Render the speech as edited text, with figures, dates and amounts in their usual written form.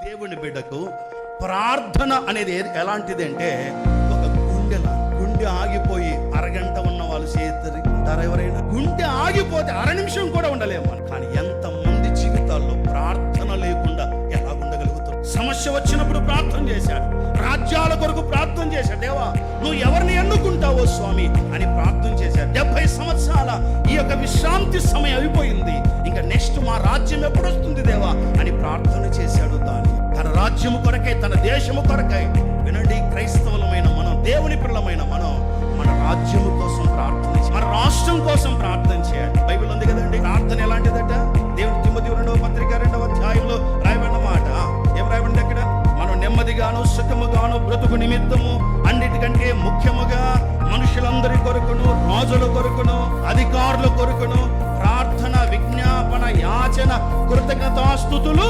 దేవుని బిడ్డకు ప్రార్థన అనేది ఎలాంటిది అంటే ఒక గుండె ఆగిపోయి అరగంట ఉన్న వాళ్ళు చేద్దరు ఎవరైనా గుండె ఆగిపోతే అర నిమిషం కూడా ఉండలేము మనం. కానీ ఎంతమంది జీవితాల్లో ప్రార్థన లేకుండా ఎలా ఉండగలుగుతారు? సమస్య వచ్చినప్పుడు ప్రార్థన చేశాడు, రాజ్యాల కొరకు ప్రార్థన చేశాడు. దేవా నువ్వు ఎవరిని ఎన్నుకుంటావో స్వామి అని ప్రార్థన చేశాడు. 70 సంవత్సరాల ఈ యొక్క విశ్రాంతి సమయం అయిపోయింది, ఇంకా నెక్స్ట్ మా రాజ్యం ఎప్పుడు వస్తుంది దేవా అని ప్రార్థన చేశాడు. తన రాజ్యము కొరకై, తన దేశము కొరకై. వినండి, క్రైస్తవులమైన మనం, దేవుని పిల్లమైన మనం మన రాజ్యము కోసం ప్రార్థన, మన రాష్ట్రం కోసం ప్రార్థన చేయాలి. బైబిల్ ఉంది కదండి, ప్రార్థన ఎలాంటిదట? దేవుని తిమోతి 2వ పత్రిక 2వ అధ్యాయంలో రాయబడిన మాట ఏం రాయబడింది అక్కడ? మనం నెమ్మదిగాను సుఖముగాను బ్రతుకు నిమిత్తము అన్నిటికంటే ముఖ్యముగా మనుషులందరి కొరకును, రాజుల కొరకును, అధికారుల కొరకును ప్రార్థన, విజ్ఞాపన, యాచన, కృతజ్ఞతాస్తుతులు